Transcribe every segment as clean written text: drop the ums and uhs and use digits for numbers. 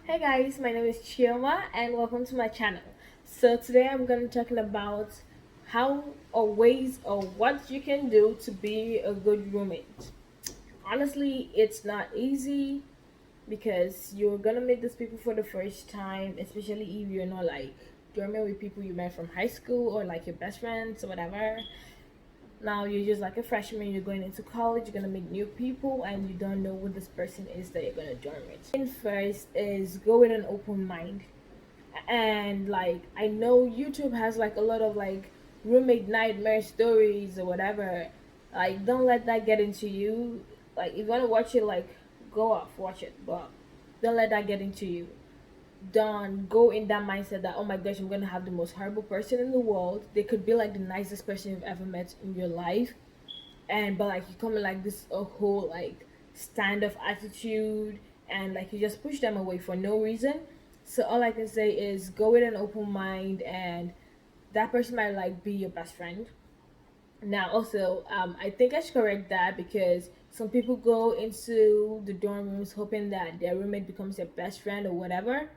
Hey guys, my name is Chioma and welcome to my channel. So today I'm going to be talking about how or ways or what you can do to be a good roommate. Honestly, it's not easy because you're going to meet these people for the first time, especially if you're not like dorming with people you met from high school or like your best friends or whatever. Now you're just like a freshman, you're going into college, you're gonna meet new people, and you don't know who this person is that you're gonna join with. And first is go with an open mind. And like I know YouTube has like a lot of like roommate nightmare stories or whatever. Like don't let that get into you. Like if you wanna watch it, like go off, watch it, but don't let that get into you. Don't go in that mindset that, oh my gosh, I'm gonna have the most horrible person in the world. They could be like the nicest person you've ever met in your life, and but like you come in like this a whole like stand-off attitude, and like you just push them away for no reason. So all I can say is go with an open mind, and that person might like be your best friend. Now also, I think I should correct that because some people go into the dorm rooms hoping that their roommate becomes their best friend or whatever.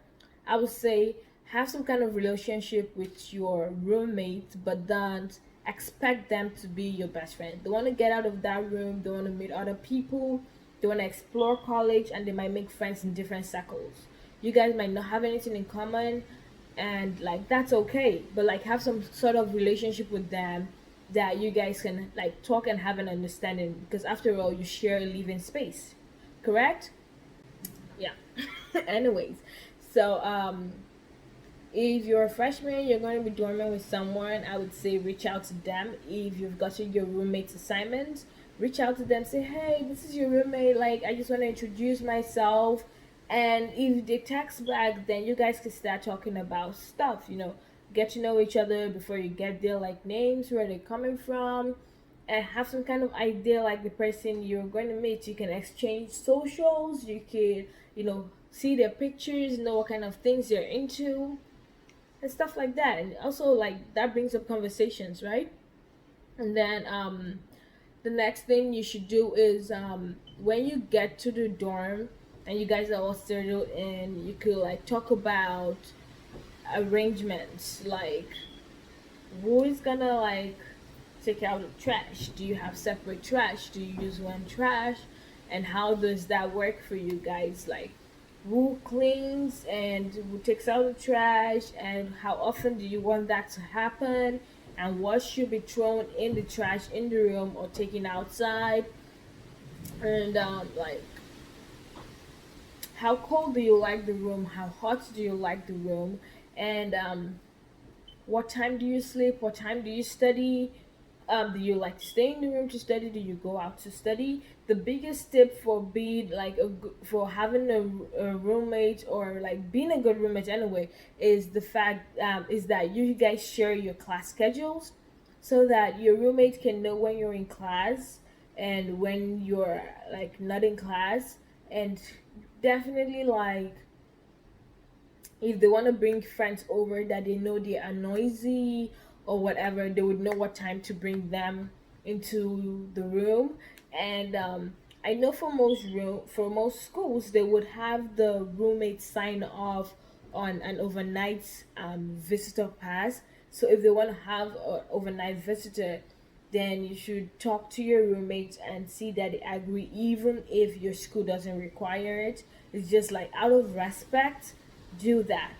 I would say have some kind of relationship with your roommate, but don't expect them to be your best friend. They want to get out of that room, they want to meet other people, they want to explore college, and they might make friends in different circles. You guys might not have anything in common, and like that's okay, but like have some sort of relationship with them that you guys can like talk and have an understanding, because after all you share a living space, correct? Yeah. Anyways, so if you're a freshman, you're going to be dorming with someone, I would say reach out to them. If you've gotten your roommate's assignment, reach out to them, say, hey, this is your roommate, like I just want to introduce myself. And if they text back, then you guys can start talking about stuff, get to know each other before you get there, like names, where they're coming from, and have some kind of idea like the person you're going to meet. You can exchange socials, you can, see their pictures, know what kind of things they're into and stuff like that. And also like that brings up conversations, right? And then the next thing you should do is when you get to the dorm and you guys are all settled in, you could like talk about arrangements, like who is gonna like take out the trash. Do you have separate trash? Do you use one trash? And how does that work for you guys? Like who cleans and who takes out the trash, and how often do you want that to happen, and what should be thrown in the trash in the room or taken outside, and like how cold do you like the room, how hot do you like the room, and what time do you sleep, what time do you study, do you like to stay in the room to study, do you go out to study. The biggest tip for being like for having a roommate, or like being a good roommate anyway, is the fact is that you guys share your class schedules, so that your roommate can know when you're in class and when you're like not in class. And definitely like if they want to bring friends over that they know they are noisy or whatever, they would know what time to bring them into the room. And I know for most schools they would have the roommate sign off on an overnight visitor pass. So if they want to have an overnight visitor, then you should talk to your roommates and see that they agree, even if your school doesn't require it. It's just like out of respect, do that.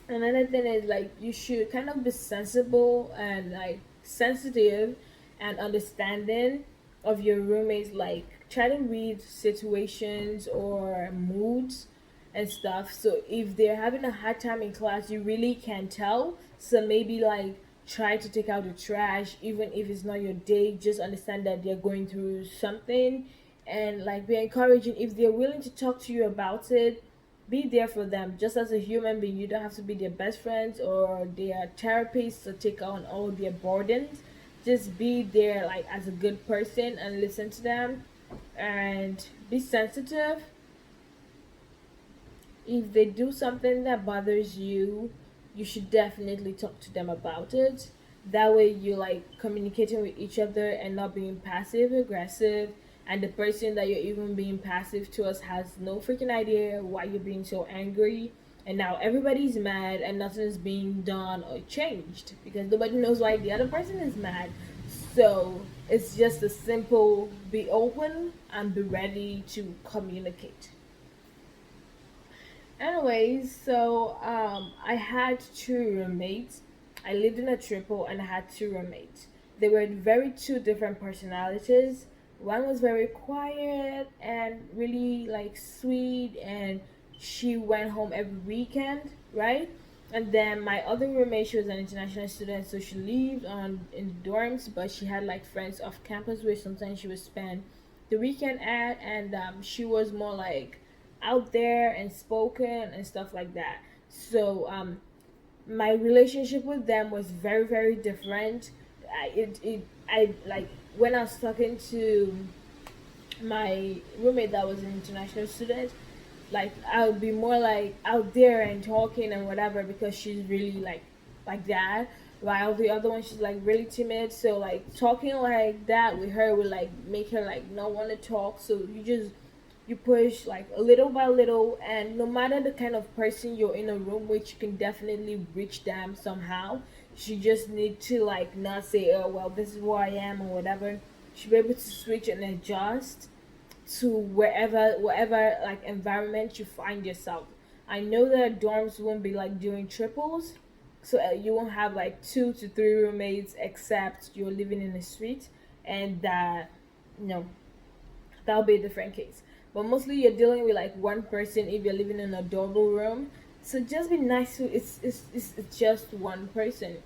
Another thing is like you should kind of be sensible and like sensitive and understanding of your roommates. Like try to read situations or moods and stuff. So if they're having a hard time in class, you really can tell. So maybe like try to take out the trash even if it's not your day. Just understand that they're going through something, and like be encouraging. If they're willing to talk to you about it, be there for them just as a human being. You don't have to be their best friends or their therapists to take on all their burdens. Just be there like as a good person and listen to them, and be sensitive. If they do something that bothers you, you should definitely talk to them about it. That way you like communicating with each other and not being passive aggressive, and the person that you're even being passive towards has no freaking idea why you're being so angry, and now everybody's mad and nothing's being done or changed because nobody knows why the other person is mad. So it's just a simple be open and be ready to communicate. Anyways, so I had two roommates. I lived in a triple and I had two roommates. They were very two different personalities. One was very quiet and really like sweet, and she went home every weekend, right? And then my other roommate, she was an international student, so she lived on in dorms, but she had like friends off campus where sometimes she would spend the weekend at, and she was more like out there and spoken and stuff like that. So my relationship with them was very different. I like when I was talking to my roommate that was an international student, like I would be more like out there and talking and whatever because she's really like that. While the other one she's like really timid, so like talking like that with her would like make her like not want to talk. So you push like a little by little, and no matter the kind of person you're in a room with, you can definitely reach them somehow. She just need to like not say, oh well, this is where I am or whatever. She'll be able to switch and adjust to whatever like environment you find yourself. I know that dorms won't be like doing triples, so you won't have like 2 to 3 roommates except you're living in a suite, and that you know that'll be a different case. But mostly you're dealing with like one person if you're living in a double room. So just be nice to it's just one person.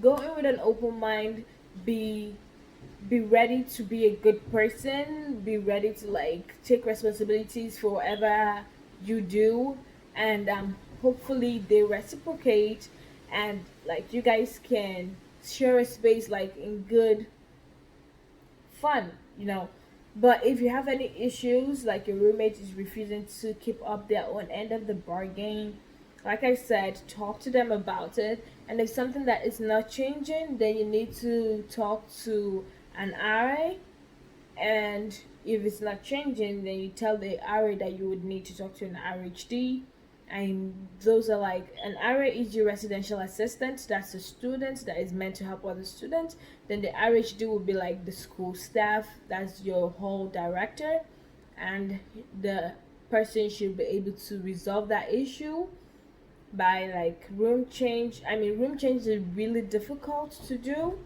Go in with an open mind. Be be ready to be a good person. Be ready to like take responsibilities for whatever you do, and hopefully they reciprocate, and like you guys can share a space like in good fun, you know. But if you have any issues, like your roommate is refusing to keep up their own end of the bargain, like I said, talk to them about it. And if something that is not changing, then you need to talk to an RA. And if it's not changing, then you tell the RA that you would need to talk to an RHD. And those are like an RA is your residential assistant. That's a student that is meant to help other students. Then the RHD will be like the school staff. That's your whole director, and the person should be able to resolve that issue by like room change. I mean, room change is really difficult to do,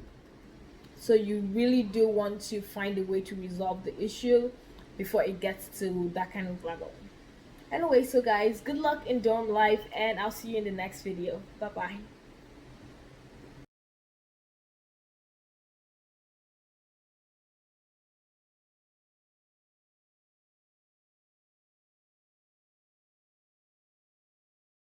so you really do want to find a way to resolve the issue before it gets to that kind of level. Anyway, so guys, good luck in dorm life, and I'll see you in the next video. Bye bye.